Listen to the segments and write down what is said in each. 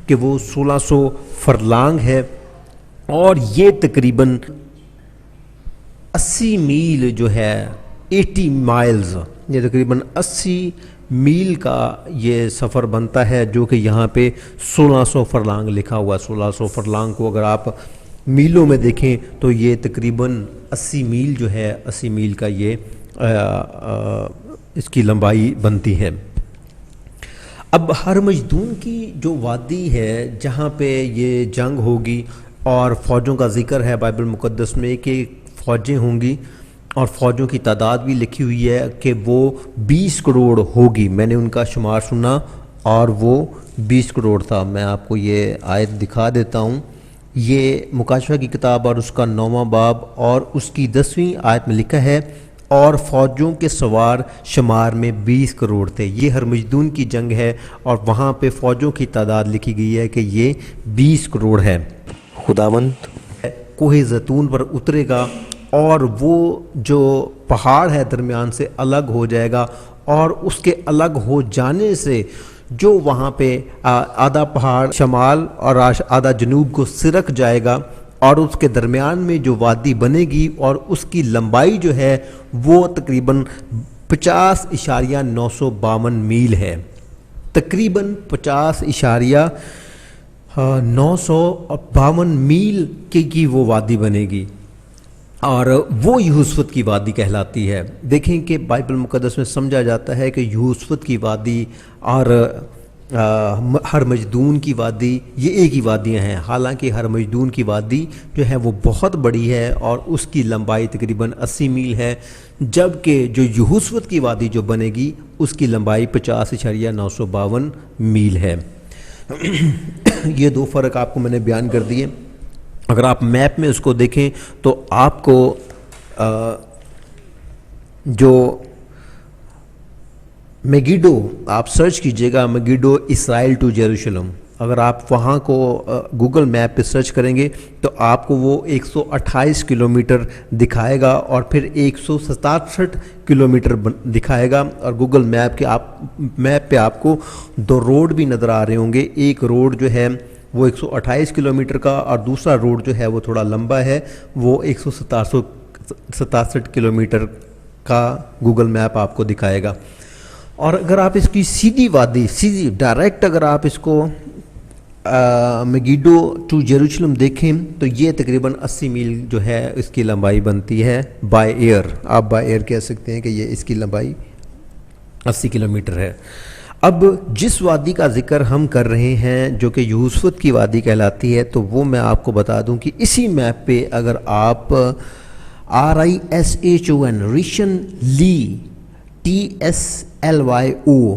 کہ وہ 1600 فرلانگ ہے اور یہ تقریباً 80 میل جو ہے 80 مائلز، یہ تقریباً 80 میل کا یہ سفر بنتا ہے، جو کہ یہاں پہ 1600 فرلانگ لکھا ہوا ہے۔ 1600 فرلانگ کو اگر آپ میلوں میں دیکھیں تو یہ تقریباً 80 میل جو ہے، 80 میل کا یہ اس کی لمبائی بنتی ہے۔ اب ہرمجدون کی جو وادی ہے جہاں پہ یہ جنگ ہوگی، اور فوجوں کا ذکر ہے بائبل مقدس میں کہ فوجیں ہوں گی، اور فوجوں کی تعداد بھی لکھی ہوئی ہے کہ وہ 20 کروڑ ہوگی۔ میں نے ان کا شمار سنا اور وہ 20 کروڑ تھا۔ میں آپ کو یہ آیت دکھا دیتا ہوں، یہ مکاشفہ کی کتاب اور اس کا 9واں باب اور اس کی 10ویں آیت میں لکھا ہے، اور فوجوں کے سوار شمار میں 20 کروڑ تھے۔ یہ ہرمجدون کی جنگ ہے اور وہاں پہ فوجوں کی تعداد لکھی گئی ہے کہ یہ 20 کروڑ ہے۔ خداوند کوہ زیتون پر اترے گا اور وہ جو پہاڑ ہے درمیان سے الگ ہو جائے گا، اور اس کے الگ ہو جانے سے جو وہاں پہ آدھا پہاڑ شمال اور آدھا جنوب کو سرک جائے گا، اور اس کے درمیان میں جو وادی بنے گی اور اس کی لمبائی جو ہے وہ تقریباً 50.952 میل ہے۔ تقریباً 50.952 میل کی وہ وادی بنے گی، اور وہ یہوسفت کی وادی کہلاتی ہے۔ دیکھیں کہ بائبل مقدس میں سمجھا جاتا ہے کہ یہوسفت کی وادی اور ہرمجدون کی وادی یہ ایک ہی وادیاں ہیں، حالانکہ ہرمجدون کی وادی جو ہے وہ بہت بڑی ہے اور اس کی لمبائی تقریباً 80 میل ہے، جبکہ جو یہوسفت کی وادی جو بنے گی اس کی لمبائی 50.952 میل ہے۔ یہ دو فرق آپ کو میں نے بیان کر دیے۔ اگر آپ میپ میں اس کو دیکھیں تو آپ کو جو میگیڈو آپ سرچ کیجئے گا، میگیڈو اسرائیل ٹو جیروشلم، اگر آپ وہاں کو گوگل میپ پہ سرچ کریں گے تو آپ کو وہ 128 کلومیٹر دکھائے گا، اور پھر 167 کلومیٹر دکھائے گا، اور گوگل میپ پہ آپ کو دو روڈ بھی نظر آ رہے ہوں گے۔ ایک روڈ جو ہے وہ 128 کلومیٹر کا، اور دوسرا روڈ جو ہے وہ تھوڑا لمبا ہے، وہ 167 کلومیٹر کا گوگل میپ آپ کو دکھائے گا۔ اور اگر آپ اس کی سیدھی وادی ڈائریکٹ اگر آپ اس کو میگیڈو ٹو جیروشلم دیکھیں تو یہ تقریباً 80 میل جو ہے اس کی لمبائی بنتی ہے بائی ایئر۔ آپ بائی ایئر کہہ سکتے ہیں کہ یہ اس کی لمبائی 80 کلومیٹر ہے۔ اب جس وادی کا ذکر ہم کر رہے ہیں جو کہ یہوسفت کی وادی کہلاتی ہے، تو وہ میں آپ کو بتا دوں کہ اسی میپ پہ اگر آپ RISHON ریشن لی TSLYO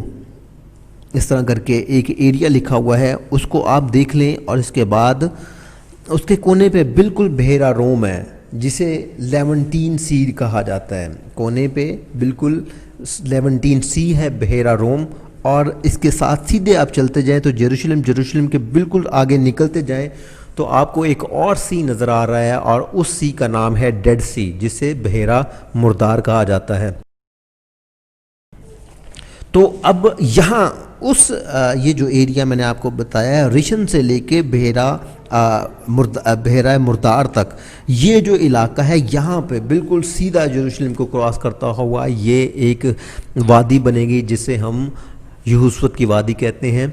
اس طرح کر کے ایک ایریا لکھا ہوا ہے، اس کو آپ دیکھ لیں، اور اس کے بعد اس کے کونے پہ بالکل بحیرہ روم ہے جسے لیونٹین سی کہا جاتا ہے۔ کونے پہ بالکل لیونٹین سی ہے، بحیرہ روم، اور اس کے ساتھ سیدھے آپ چلتے جائیں تو جیروشلم کے بالکل آگے نکلتے جائیں تو آپ کو ایک اور سی نظر آ رہا ہے، اور اس سی کا نام ہے ڈیڈ سی، جسے بحیرہ مردار کہا جاتا ہے۔ تو اب یہاں یہ جو ایریا میں نے آپ کو بتایا ہے، ریشن سے لے کے بحیرہ مردار تک، یہ جو علاقہ ہے یہاں پہ بالکل سیدھا یروشلم کو کراس کرتا ہوا یہ ایک وادی بنے گی جسے ہم یہوسفت کی وادی کہتے ہیں،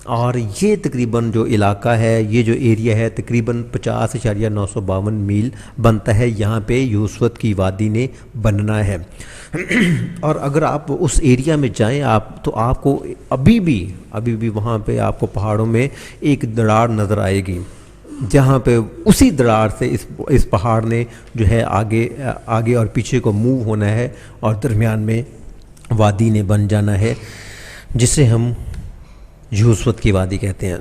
اور یہ تقریباً جو علاقہ ہے، یہ جو ایریا ہے تقریباً 50.952 میل بنتا ہے۔ یہاں پہ یہوسفت کی وادی نے بننا ہے۔ اور اگر آپ اس ایریا میں جائیں تو آپ کو ابھی بھی وہاں پہ آپ کو پہاڑوں میں ایک دراڑ نظر آئے گی، جہاں پہ اسی دراڑ سے اس پہاڑ نے جو ہے آگے اور پیچھے کو موو ہونا ہے، اور درمیان میں وادی نے بن جانا ہے جسے ہم یہوسفت کی وادی کہتے ہیں۔